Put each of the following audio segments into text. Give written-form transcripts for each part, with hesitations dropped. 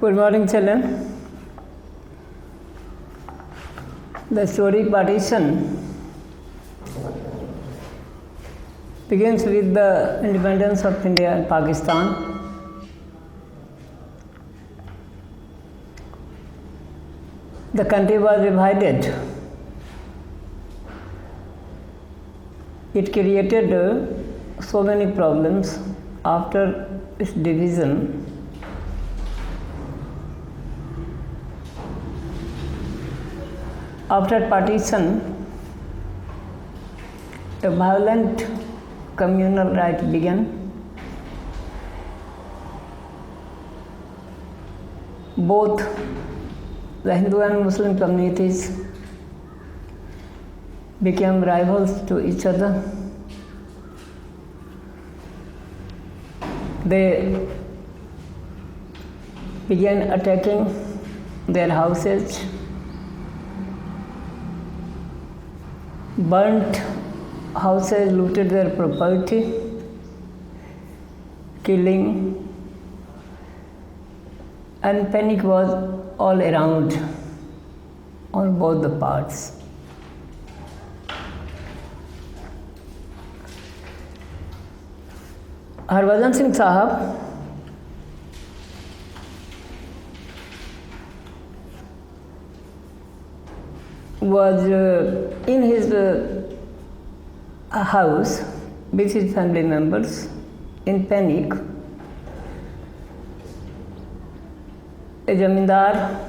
Good morning, children. The story partition begins with the independence of India and Pakistan. The country was divided. It created so many problems after its division. After partition, a violent communal riot began. Both the Hindu and Muslim communities became rivals to each other. They began attacking their houses, burnt houses, looted their property, killing, and panic was all around on both the parts. Harbhajan Singh साहब was in his house with his family members in panic. A zamindar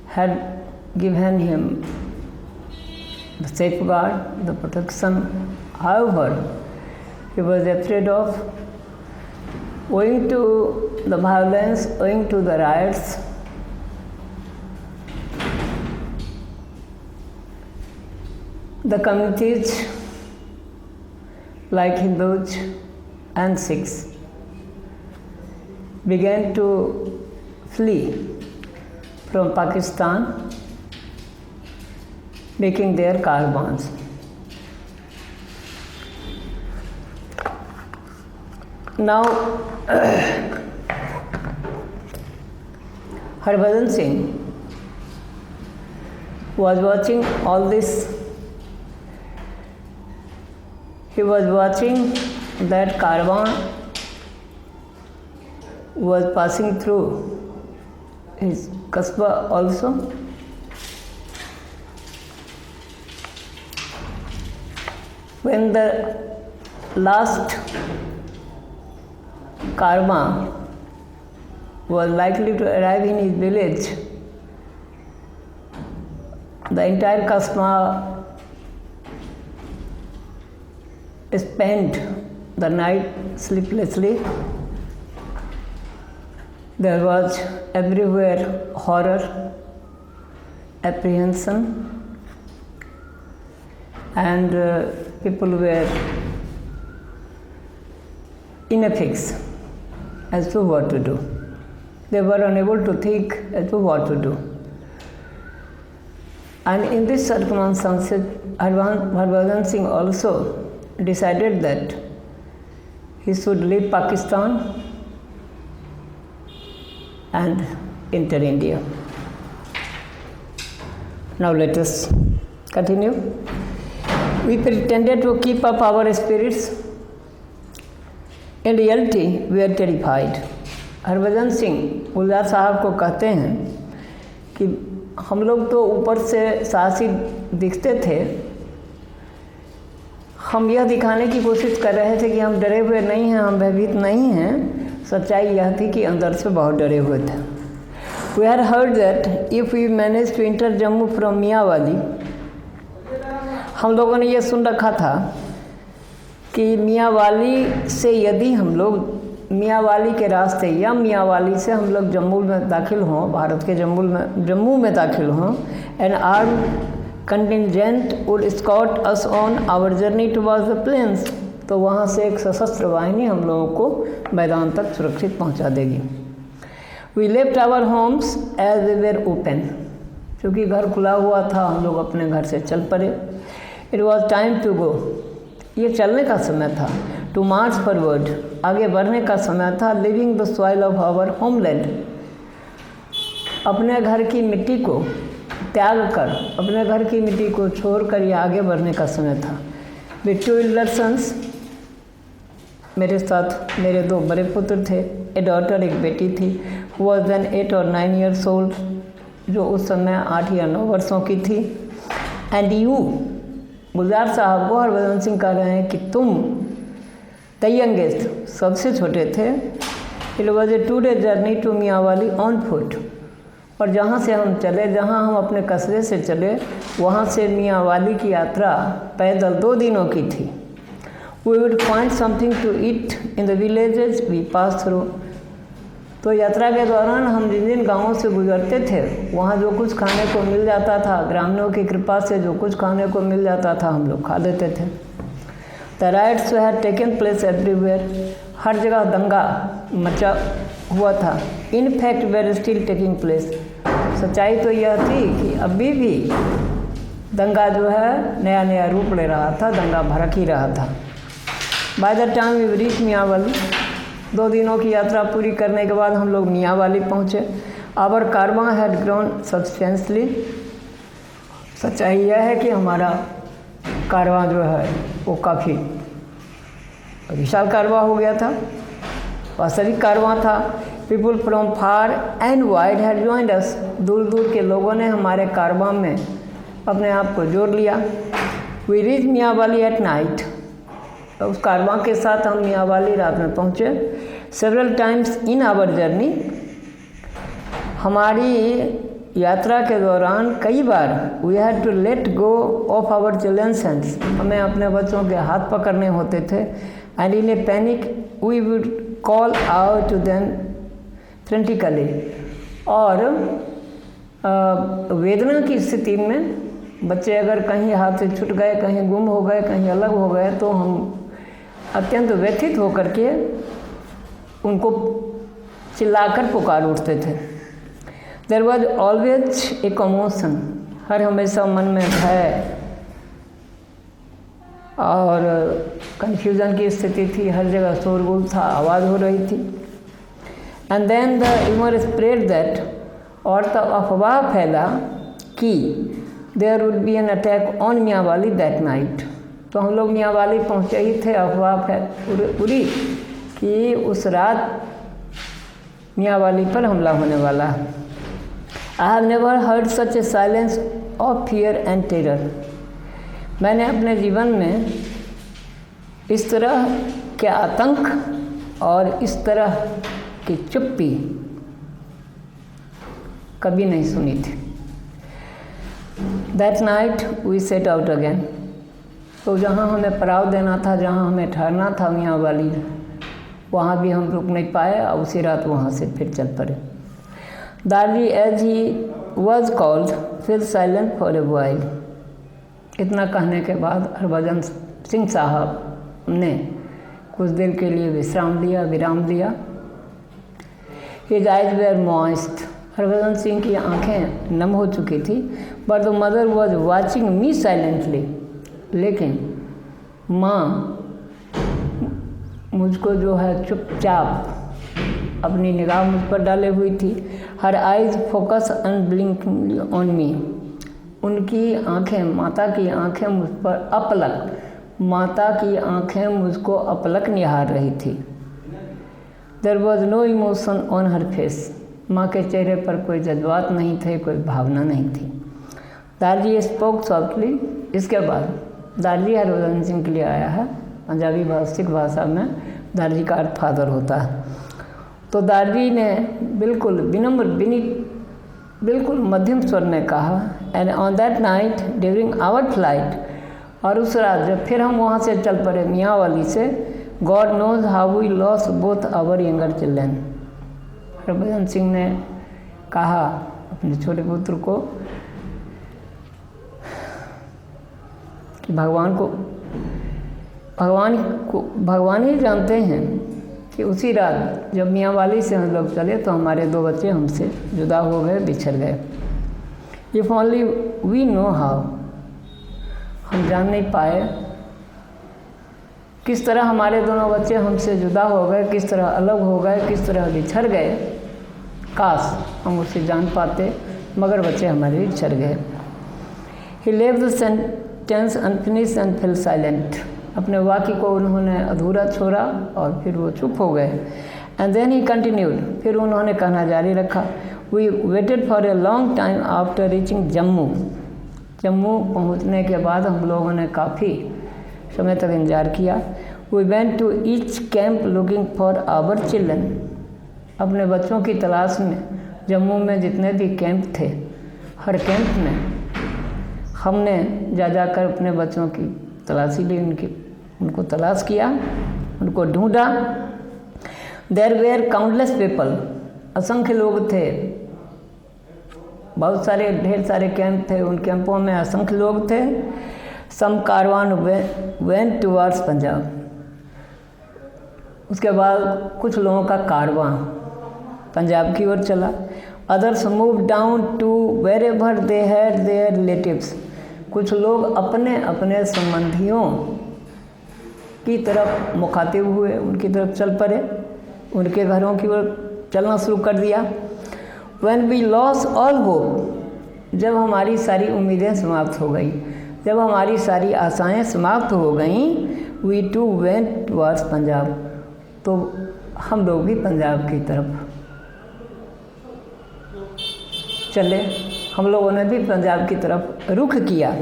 had given him the safeguard, the protection. However, he was afraid of, owing to the violence, owing to the riots, the communities like Hindus and Sikhs began to flee from Pakistan, making their caravans. Now, Harbhajan Singh was watching all this. He was watching that caravan was passing through his kasbah also. When the last caravan was likely to arrive in his village, the entire kasbah spent the night sleeplessly. There was everywhere horror, apprehension, and people were in a fix as to what to do. They were unable to think as to what to do. And in this circumstances, Harbhajan Singh also decided that he should leave Pakistan and enter India. Now let us continue. We pretended to keep up our spirits. In reality, we are terrified. Harbhajan Singh गुलजार साहब को कहते हैं कि हम लोग तो ऊपर से साहसी दिखते थे, हम यह दिखाने की कोशिश कर रहे थे कि हम डरे हुए नहीं हैं, हम भयभीत नहीं हैं। सच्चाई यह थी कि अंदर से बहुत डरे हुए थे। We had heard that if we managed to enter Jammu from Mianwali, हम लोगों ने यह सुन रखा था कि मियांवाली से यदि हम लोग मियांवाली के रास्ते या मियांवाली से हम लोग जम्मू में दाखिल हों, भारत के जम्मू में दाखिल हों, an armed contingent would escort us on our journey towards the plains, तो वहाँ से एक सशस्त्र वाहिनी हम लोगों को मैदान तक सुरक्षित पहुँचा देगी। We left our homes as they were open, क्योंकि घर खुला हुआ था, हम लोग अपने घर से चल पड़े। It was time to go, ये चलने का समय था। टू मार्च फॉरवर्ड, आगे बढ़ने का समय था। Leaving the soil of our homeland, अपने घर की मिट्टी को त्याग कर, अपने घर की मिट्टी को छोड़कर ये आगे बढ़ने का समय था। विथ टू एल्डर सन्स, मेरे साथ मेरे 2 बड़े पुत्र थे, ए डॉटर, एक बेटी थी, हु वॉज देन 8 और 9 ईयर्स ओल्ड, जो उस समय 8 या 9 वर्षों की थी। एंड यू, गुलजार साहब को हरभजन सिंह कह रहे हैं कि तुम द यंगेस्ट, सबसे छोटे थे। It was a 2 day journey to Mianwali on foot, और जहाँ से हम चले, जहाँ हम अपने कस्बे से चले, वहाँ से मियांवाली की यात्रा पैदल 2 दिनों की थी। We would find something to eat in the villages we passed through. तो यात्रा के दौरान हम जिन जिन गाँवों से गुजरते थे, वहाँ जो कुछ खाने को मिल जाता था, ग्रामीणों की कृपा से जो कुछ खाने को मिल जाता था, हम लोग खा लेते थे। The riots had taken place everywhere. हर जगह दंगा मचा हुआ था। In fact, were still taking place. सच्चाई तो यह थी कि अभी भी दंगा जो है नया नया रूप ले रहा था, दंगा भड़क ही रहा था। By the time we reach Mianwali, 2 दिनों की यात्रा पूरी करने के बाद हम लोग मियांवाली पहुँचे। Our Karwaan had grown substantially, सच्चाई यह है कि हमारा कारवां जो है वो काफ़ी विशाल कारवां हो गया था, वास्तविक कारवां था। People from far and wide had joined us, दूर दूर के लोगों ने हमारे कारवां में अपने आप को जोड़ लिया। We reach Mianwali at night, उस कारवां के साथ हम मियांवाली रात में पहुँचे। Several times in our journey, हमारी यात्रा के दौरान कई बार we had to let go of our childrens hands, हमें अपने बच्चों के हाथ पकड़ने होते थे। And in a panic we would call out to them frantically, और वेदना की स्थिति में बच्चे अगर कहीं हाथ से छूट गए, कहीं गुम हो गए, कहीं अलग हो गए, तो हम अत्यंत व्यथित होकर के उनको चिल्लाकर पुकार उठते थे। There was always a commotion, हर हमेशा मन में भय और कन्फ्यूज़न की स्थिति थी, हर जगह शोरगुल था, आवाज़ हो रही थी। And then the rumour spread that, और तब अफवाह फैला कि there would be an attack on Mianwali that night. तो हम लोग मियांवाली पहुँचे ही थे, अफवाह उड़ी कि उस रात मियांवाली पर हमला होने वाला है। I have never heard such a silence of fear and terror, मैंने अपने जीवन में इस तरह के आतंक और इस तरह की चुप्पी कभी नहीं सुनी थी। That night we set out again, तो जहाँ हमें पड़ाव देना था, जहाँ हमें ठहरना था मियांवाली, वहाँ भी हम रुक नहीं पाए और उसी रात वहाँ से फिर चल पड़े। दारजी एज ही वॉज कॉल्ड फिर साइलेंट फॉर ए वाइल, इतना कहने के बाद हरभजन सिंह साहब ने कुछ देर के लिए विराम दिया। His eyes were moist, Harbhajan Singh की आंखें नम हो चुकी थी। But the mother was watching me silently, लेकिन माँ मुझको जो है चुपचाप अपनी निगाह मुझ पर डाले हुई थी। Her eyes focus unblinking on me, उनकी आंखें, माता की आंखें मुझ पर अपलक, माता की आंखें मुझको अपलक निहार रही थी। There was no emotion on her face, माँ के चेहरे पर कोई जज्बात नहीं थे, कोई भावना नहीं थी। दारजी स्पोक सॉफ्टली, इसके बाद दारजी हरभजन सिंह के लिए आया है। पंजाबी सिख भाषा में दारजी का अर्थ फादर होता है। तो दारजी ने बिल्कुल विनम्र बिल्कुल मध्यम स्वर में कहा, and on that night during our flight, और उस रात जब फिर हम वहाँ से चल पड़े मियांवाली से, God knows how we lost both our younger children, Harbhajan Singh ने कहा अपने छोटे पुत्र को कि भगवान ही जानते हैं कि उसी रात जब मियांवाली से हम लोग चले तो हमारे 2 बच्चे हमसे जुदा हो गए, बिछड़ गए। If only we know how, हम जान नहीं पाए किस तरह हमारे दोनों बच्चे हमसे जुदा हो गए, किस तरह अलग हो गए, किस तरह बिछड़ गए। काश हम उसे जान पाते, मगर बच्चे हमारे भी चढ़ गए। ही लेव the sentence unfinished and fail silent. अपने वाक्य को उन्होंने अधूरा छोड़ा और फिर वो चुप हो गए। एंड देन ही कंटिन्यूड, फिर उन्होंने कहना जारी रखा। We waited for a long time after reaching Jammu. Jammu पहुंचने के बाद हम लोगों ने काफ़ी समय तक इंतजार किया। We went to each camp looking for our children. अपने बच्चों की तलाश में जम्मू में जितने भी कैंप थे, हर कैंप में हमने जाकर अपने बच्चों की तलाशी ली, उनको तलाश किया, उनको ढूंढा। देयर वेयर काउंटलेस पीपल, असंख्य लोग थे, बहुत सारे ढेर सारे कैंप थे, उन कैंपों में असंख्य लोग थे। सम कारवान वेंट टुवर्ड्स पंजाब। उसके बाद कुछ लोगों का कारवां पंजाब की ओर चला। Others move down to wherever they had their relatives. कुछ लोग अपने अपने संबंधियों की तरफ मुखातिब हुए, उनकी तरफ चल पड़े, उनके घरों की ओर चलना शुरू कर दिया। When we lost all hope, जब हमारी सारी उम्मीदें समाप्त हो गई, जब हमारी सारी आशाएं समाप्त हो गईं, we too went towards Punjab, तो हम लोग भी पंजाब की तरफ चले, हम लोगों ने भी पंजाब की तरफ रुख किया।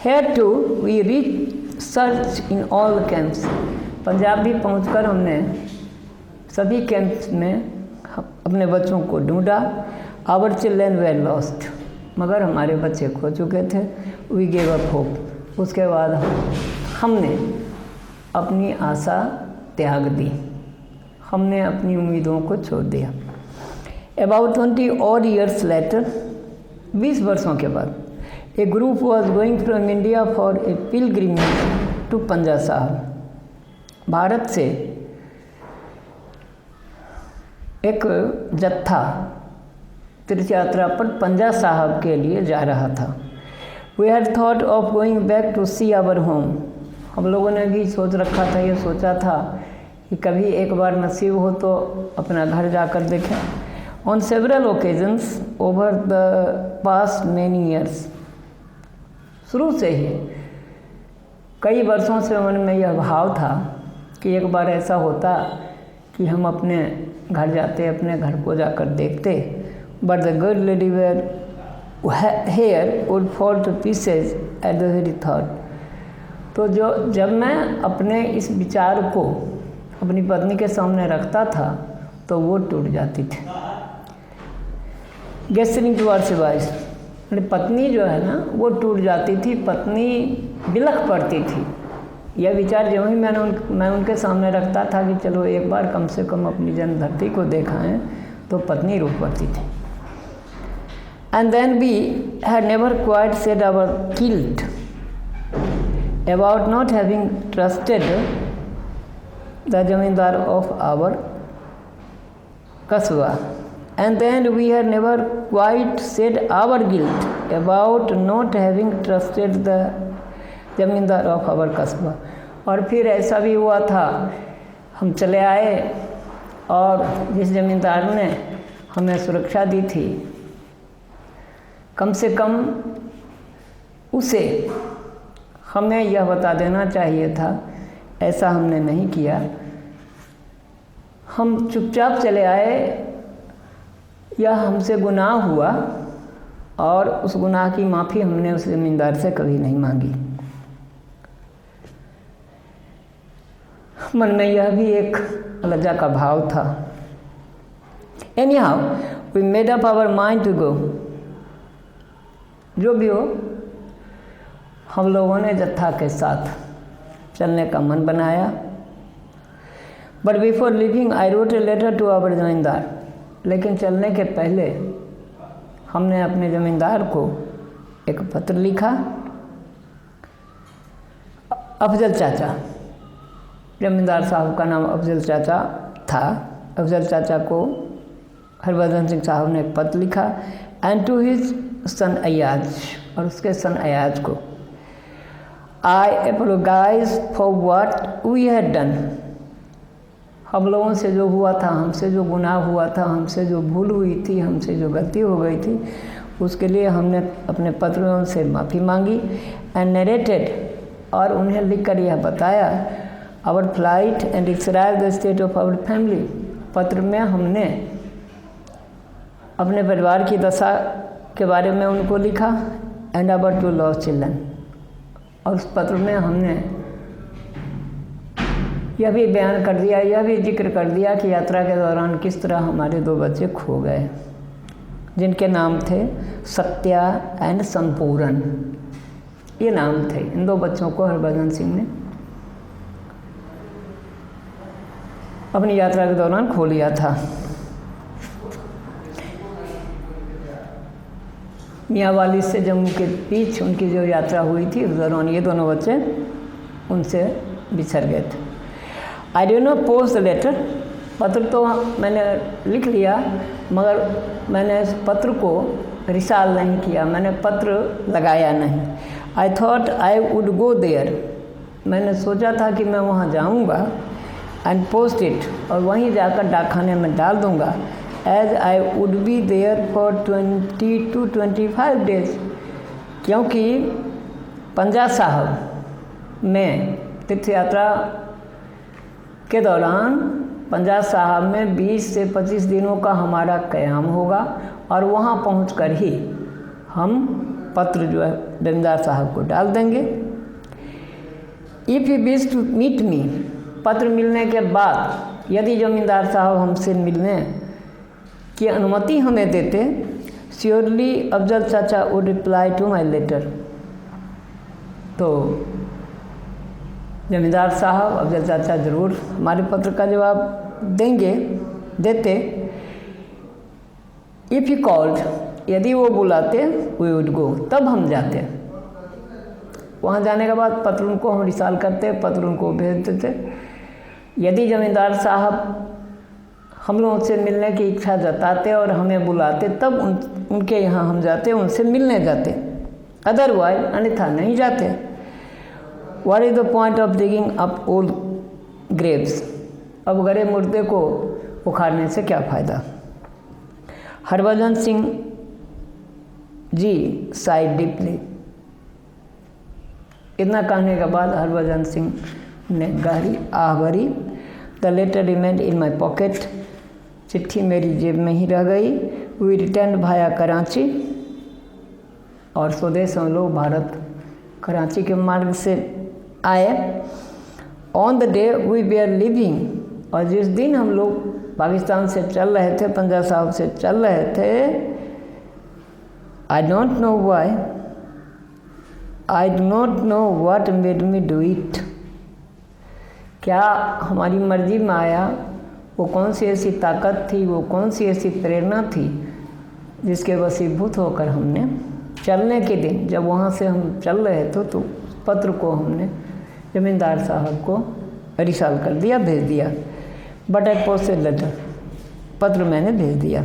Here too we researched in all camps, Punjab भी पहुंचकर हमने सभी कैंप्स में अपने बच्चों को ढूंढा। आवर चिल्ड्रन वेर लॉस्ट, मगर हमारे बच्चे खो चुके थे। वी गेव अप होप, उसके बाद हमने अपनी आशा त्याग दी, हमने अपनी उम्मीदों को छोड़ दिया। अबाउट 20 odd years later, 20 वर्षों के बाद, a group was going from India for a pilgrimage to Panja Sahib. Bharat से एक जत्था तीर्थ यात्रा पर पंजा साहब के लिए जा रहा था। We had thought of going back to see our home. हम लोगों ने भी सोच रखा था, ये सोचा था कि कभी एक बार नसीब हो तो अपना घर जाकर देखें। On several occasions over the past many years, शुरू से ही कई वर्षों से मन में यह भाव था कि एक बार ऐसा होता कि हम अपने घर जाते, अपने घर को जाकर देखते। But the good lady where hair would fall to pieces at the very thought. तो जब मैं अपने इस विचार को अपनी पत्नी के सामने रखता था तो वो टूट जाती थी। गेस्टरिंग टुवर्ड्स वाइफ, मेरी पत्नी जो है ना वो टूट जाती थी, पत्नी बिलख पड़ती थी। यह विचार जो ही मैं उनके सामने रखता था कि चलो एक बार कम से कम अपनी जन्म धरती को देखाएं, तो पत्नी रो पड़ती थी। And then we had never quite said our guilt about not having trusted the zamindar of our kasba. And then we had never quite said our guilt about not having trusted the zamindar of our kasba. और फिर ऐसा भी हुआ था, हम चले आए और जिस जमींदार ने हमें सुरक्षा दी थी, कम से कम उसे हमें यह बता देना चाहिए था, ऐसा हमने नहीं किया। हम चुपचाप चले आए, यह हमसे गुनाह हुआ और उस गुनाह की माफ़ी हमने उस जमींदार से कभी नहीं मांगी। मन में यह भी एक लज्जा का भाव था। Anyhow, we made up our mind to go. जो भी हो, हम लोगों ने जत्था के साथ चलने का मन बनाया। But before leaving, I wrote a letter to our जमींदार। लेकिन चलने के पहले हमने अपने जमींदार को एक पत्र लिखा। अफजल चाचा, जमींदार साहब का नाम अफजल चाचा था। अफजल चाचा को हरभजन सिंह साहब ने एक पत्र लिखा। And to his son Ayaz, और उसके सन अयाज को, I apologise for what we had done. हम लोगों से जो हुआ था, हमसे जो गुनाह हुआ था, हमसे जो भूल हुई थी, हमसे जो गलती हो गई थी, उसके लिए हमने अपने पत्रों से माफ़ी मांगी एंड नरेटेड, और उन्हें लिखकर यह बताया our flight and describe the state of our family. पत्र में हमने अपने परिवार की दशा के बारे में उनको लिखा and about two lost children, और उस पत्र में हमने यह भी बयान कर दिया, यह भी जिक्र कर दिया कि यात्रा के दौरान किस तरह हमारे 2 बच्चे खो गए, जिनके नाम थे सत्या एंड संपूरन। ये नाम थे। इन 2 बच्चों को हरभजन सिंह ने अपनी यात्रा के दौरान खो लिया था। मियांवाली से जम्मू के बीच उनकी जो यात्रा हुई थी, उस दौरान ये दोनों बच्चे उनसे बिछड़ गए थे। I did not post the letter, पत्र तो मैंने लिख लिया, मगर मैंने इस पत्र को रिसाल नहीं किया, मैंने पत्र लगाया नहीं। I thought I would go there, मैंने सोचा था कि मैं वहाँ जाऊँगा एंड पोस्ट इट, और वहीं जाकर डाकखाने में डाल दूँगा, as I would be there for 20 to 25 days, क्योंकि पंजा साहब में तीर्थ यात्रा के दौरान पंजा साहब में 20 से 25 दिनों का हमारा क़याम होगा, और वहाँ पहुंचकर ही हम पत्र जो है जमींदार साहब को डाल देंगे। If you wish to meet me, पत्र मिलने के बाद यदि जमींदार साहब हमसे मिलने की अनुमति हमें देते, surely Afzal chacha would reply to my letter. तो जमींदार साहब अफजल चाचा ज़रूर हमारे पत्र का जवाब देते। इफ़ यू कॉल्ड, यदि वो बुलाते, वी वुड गो, तब हम जाते। वहाँ जाने के बाद पत्र उनको हम रिसाल करते, पत्र उनको भेज देते। यदि जमींदार साहब हम लोगों से मिलने की इच्छा जताते और हमें बुलाते, तब उनके यहाँ हम जाते, उनसे मिलने जाते, अदरवाइज अन्यथा नहीं जाते। What is the point of digging up old graves? अब गड़े मुर्दे को उखाड़ने से क्या फ़ायदा। Harbhajan Singh ji side deeply. इतना कहने के बाद हरभजन सिंह ने गहरी आह भरी। The letter remained in my pocket, चिट्ठी मेरी जेब में ही रह गई। वी रिटर्न भाया कराची, और स्वदेश हम लोग भारत कराची के मार्ग से आए। On the day we were leaving, और जिस दिन हम लोग पाकिस्तान से चल रहे थे, पंजा साहब से चल रहे थे, I don't know why, I do not know what made me do it. क्या हमारी मर्जी में आया, वो कौन सी ऐसी ताकत थी, वो कौन सी ऐसी प्रेरणा थी जिसके वशीभूत होकर हमने चलने के दिन, जब वहाँ से हम चल रहे थे, तो पत्र को हमने जमींदार साहब को रिसाल कर दिया, भेज दिया। बट आई पोस्टेड लेटर, पत्र मैंने भेज दिया।